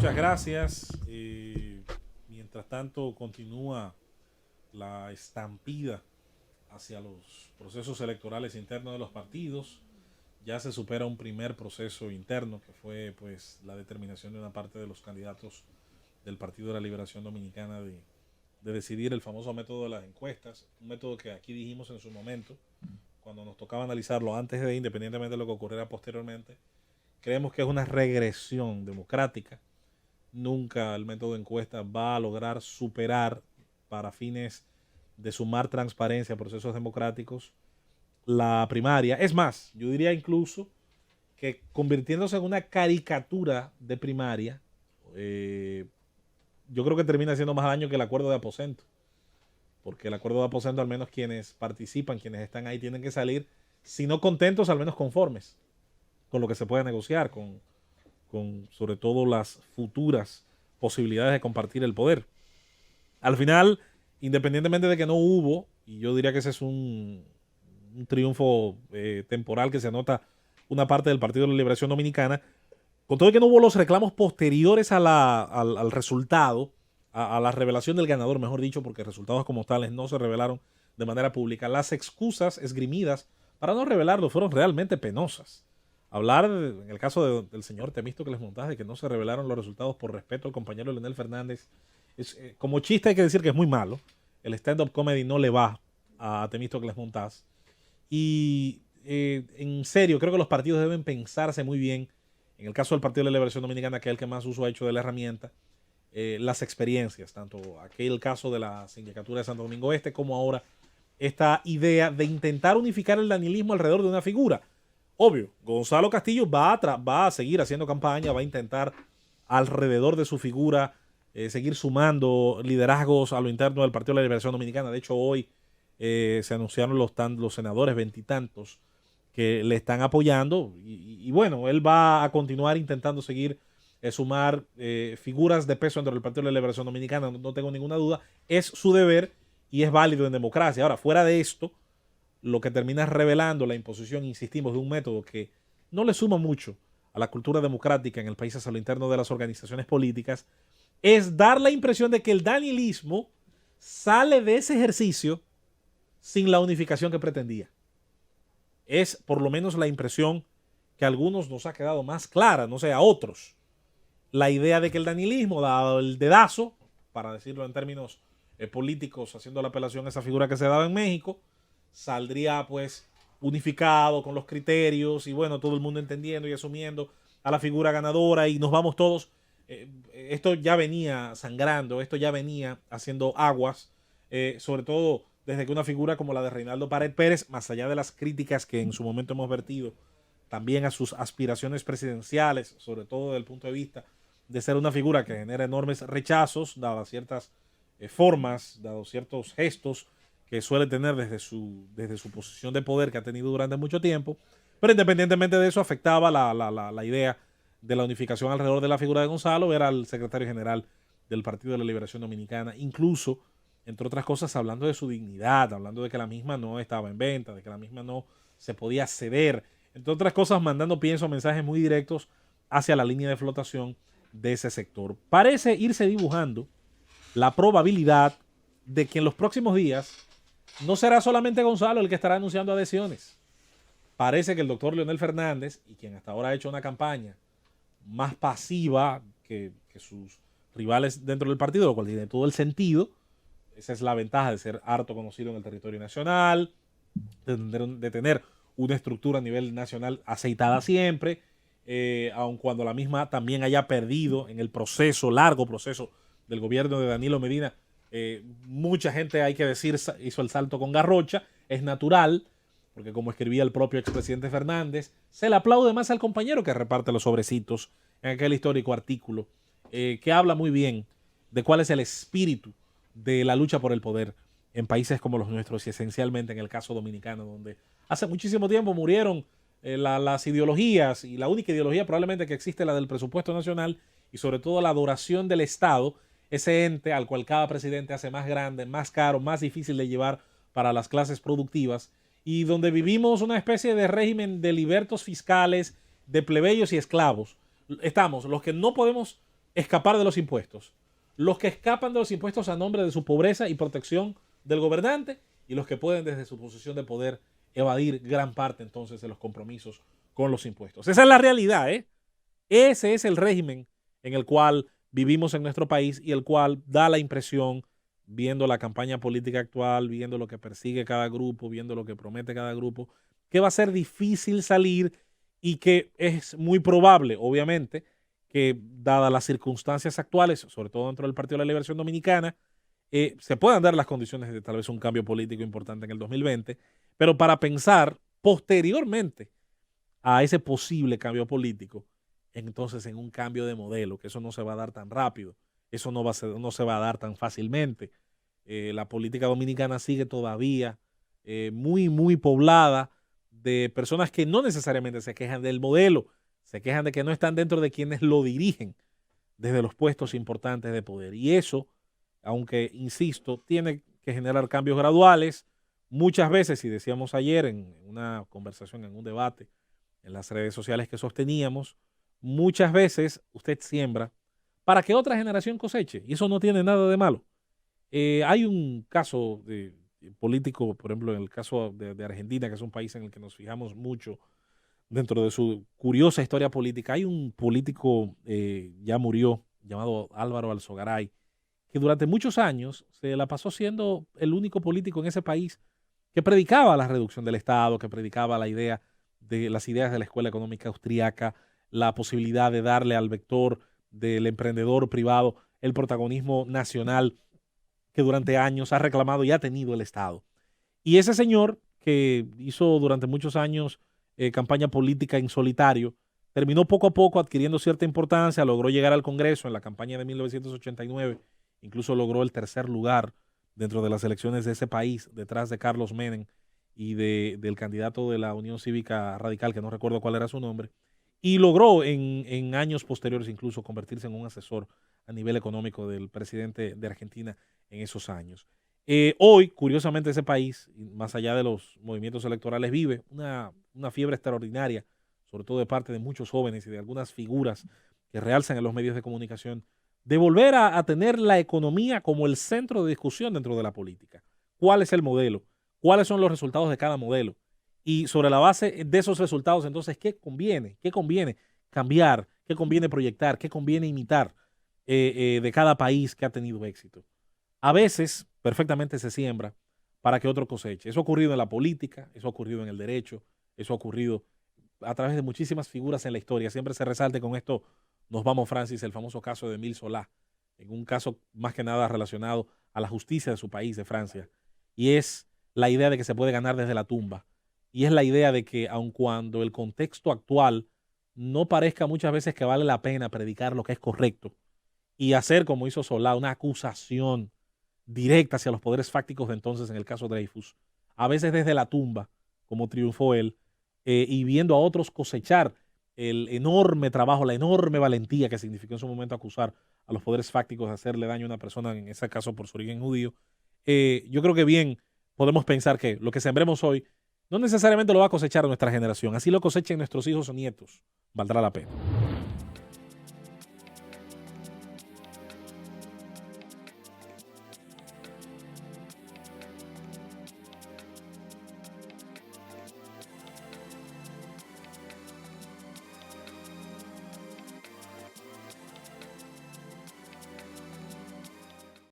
muchas gracias. Mientras tanto, continúa la estampida hacia los procesos electorales internos de los partidos. Ya se supera un primer proceso interno que fue pues la determinación de una parte de los candidatos del Partido de la Liberación Dominicana de decidir el famoso método de las encuestas, un método que aquí dijimos en su momento, cuando nos tocaba analizarlo antes de, independientemente de lo que ocurriera posteriormente, creemos que es una regresión democrática. Nunca el método de encuesta va a lograr superar, para fines de sumar transparencia a procesos democráticos, la primaria. Es más, yo diría incluso que convirtiéndose en una caricatura de primaria, yo creo que termina haciendo más daño que el acuerdo de aposento. Porque el acuerdo de aposento, al menos quienes participan, quienes están ahí, tienen que salir, si no contentos, al menos conformes con lo que se puede negociar, con sobre todo las futuras posibilidades de compartir el poder. Al final, independientemente de que no hubo, y yo diría que ese es un triunfo temporal que se anota una parte del Partido de la Liberación Dominicana, con todo y que no hubo los reclamos posteriores al resultado, a la revelación del ganador, mejor dicho, porque resultados como tales no se revelaron de manera pública, las excusas esgrimidas para no revelarlo fueron realmente penosas. Hablar, en el caso del señor Temístocles Montaz, de que no se revelaron los resultados por respeto al compañero Leonel Fernández, como chiste hay que decir que es muy malo. El stand-up comedy no le va a Temístocles Montaz. Y en serio, creo que los partidos deben pensarse muy bien, en el caso del Partido de la Liberación Dominicana, que es el que más uso ha hecho de la herramienta, las experiencias, tanto aquel caso de la sindicatura de Santo Domingo Este, como ahora esta idea de intentar unificar el danilismo alrededor de una figura. Obvio, Gonzalo Castillo va a seguir haciendo campaña, va a intentar alrededor de su figura seguir sumando liderazgos a lo interno del Partido de la Liberación Dominicana. De hecho, hoy se anunciaron los senadores veintitantos que le están apoyando y bueno, él va a continuar intentando seguir sumar figuras de peso dentro del Partido de la Liberación Dominicana, no tengo ninguna duda. Es su deber y es válido en democracia. Ahora, fuera de esto, lo que termina revelando la imposición, insistimos, de un método que no le suma mucho a la cultura democrática en el país hacia lo interno de las organizaciones políticas, es dar la impresión de que el danilismo sale de ese ejercicio sin la unificación que pretendía. Es por lo menos la impresión que a algunos nos ha quedado más clara, no sé, a otros. La idea de que el danilismo, dado el dedazo, para decirlo en términos políticos, haciendo la apelación a esa figura que se daba en México, saldría pues unificado con los criterios y bueno, todo el mundo entendiendo y asumiendo a la figura ganadora y nos vamos todos. Esto ya venía sangrando, esto ya venía haciendo aguas, sobre todo desde que una figura como la de Reinaldo Pared Pérez, más allá de las críticas que en su momento hemos vertido también a sus aspiraciones presidenciales, sobre todo desde el punto de vista de ser una figura que genera enormes rechazos, dadas ciertas formas, dados ciertos gestos que suele tener desde su posición de poder que ha tenido durante mucho tiempo, pero independientemente de eso afectaba la idea de la unificación alrededor de la figura de Gonzalo. Era el secretario general del Partido de la Liberación Dominicana, incluso, entre otras cosas, hablando de su dignidad, hablando de que la misma no estaba en venta, de que la misma no se podía ceder, entre otras cosas, mandando, pienso, mensajes muy directos hacia la línea de flotación de ese sector. Parece irse dibujando la probabilidad de que en los próximos días no será solamente Gonzalo el que estará anunciando adhesiones. Parece que el doctor Leonel Fernández, y quien hasta ahora ha hecho una campaña más pasiva que sus rivales dentro del partido, lo cual tiene todo el sentido. Esa es la ventaja de ser harto conocido en el territorio nacional, de tener una estructura a nivel nacional aceitada siempre, aun cuando la misma también haya perdido en el proceso, largo proceso del gobierno de Danilo Medina. Mucha gente, hay que decir, hizo el salto con garrocha. Es natural, porque como escribía el propio expresidente Fernández, se le aplaude más al compañero que reparte los sobrecitos en aquel histórico artículo que habla muy bien de cuál es el espíritu de la lucha por el poder en países como los nuestros y esencialmente en el caso dominicano, donde hace muchísimo tiempo murieron las ideologías, y la única ideología probablemente que existe, la del presupuesto nacional, y sobre todo la adoración del Estado, ese ente al cual cada presidente hace más grande, más caro, más difícil de llevar para las clases productivas, y donde vivimos una especie de régimen de libertos fiscales, de plebeyos y esclavos. Estamos los que no podemos escapar de los impuestos. Los que escapan de los impuestos a nombre de su pobreza y protección del gobernante, y los que pueden desde su posición de poder evadir gran parte entonces de los compromisos con los impuestos. Esa es la realidad, ¿eh? Ese es el régimen en el cual vivimos en nuestro país y el cual da la impresión, viendo la campaña política actual, viendo lo que persigue cada grupo, viendo lo que promete cada grupo, que va a ser difícil salir y que es muy probable, obviamente, que dadas las circunstancias actuales, sobre todo dentro del Partido de la Liberación Dominicana, se puedan dar las condiciones de tal vez un cambio político importante en el 2020, pero para pensar posteriormente a ese posible cambio político, entonces en un cambio de modelo, que eso no se va a dar tan rápido, eso no se va a dar tan fácilmente. La política dominicana sigue todavía muy poblada de personas que no necesariamente se quejan del modelo, se quejan de que no están dentro de quienes lo dirigen desde los puestos importantes de poder. Y eso, aunque insisto, tiene que generar cambios graduales. Muchas veces, y decíamos ayer en una conversación, en un debate, en las redes sociales que sosteníamos, muchas veces usted siembra para que otra generación coseche, y eso no tiene nada de malo. Hay un caso político, por ejemplo, en el caso de Argentina, que es un país en el que nos fijamos mucho dentro de su curiosa historia política. Hay un político, ya murió, llamado Álvaro Alzogaray, que durante muchos años se la pasó siendo el único político en ese país que predicaba la reducción del Estado, que predicaba la idea de las ideas de la escuela económica austríaca, la posibilidad de darle al vector del emprendedor privado el protagonismo nacional que durante años ha reclamado y ha tenido el Estado. Y ese señor, que hizo durante muchos años campaña política en solitario, terminó poco a poco adquiriendo cierta importancia, logró llegar al Congreso en la campaña de 1989, incluso logró el tercer lugar dentro de las elecciones de ese país, detrás de Carlos Menem y del candidato de la Unión Cívica Radical, que no recuerdo cuál era su nombre, y logró en años posteriores incluso convertirse en un asesor a nivel económico del presidente de Argentina en esos años. Hoy, curiosamente, ese país, más allá de los movimientos electorales, vive una fiebre extraordinaria, sobre todo de parte de muchos jóvenes y de algunas figuras que realzan en los medios de comunicación, de volver a tener la economía como el centro de discusión dentro de la política. ¿Cuál es el modelo? ¿Cuáles son los resultados de cada modelo? Y sobre la base de esos resultados, entonces, ¿qué conviene? ¿Qué conviene cambiar? ¿Qué conviene proyectar? ¿Qué conviene imitar de cada país que ha tenido éxito? A veces, perfectamente se siembra para que otro coseche. Eso ha ocurrido en la política, eso ha ocurrido en el derecho, eso ha ocurrido a través de muchísimas figuras en la historia. Siempre se resalte con esto, nos vamos, Francis, el famoso caso de Émile Zola, en un caso más que nada relacionado a la justicia de su país, de Francia. Y es la idea de que se puede ganar desde la tumba. Y es la idea de que aun cuando el contexto actual no parezca muchas veces que vale la pena predicar lo que es correcto y hacer, como hizo Solá, una acusación directa hacia los poderes fácticos de entonces, en el caso de Dreyfus, a veces desde la tumba, como triunfó él, y viendo a otros cosechar el enorme trabajo, la enorme valentía que significó en su momento acusar a los poderes fácticos de hacerle daño a una persona, en ese caso por su origen judío. Yo creo que bien podemos pensar que lo que sembremos hoy no necesariamente lo va a cosechar nuestra generación. Así lo cosechen nuestros hijos o nietos. Valdrá la pena.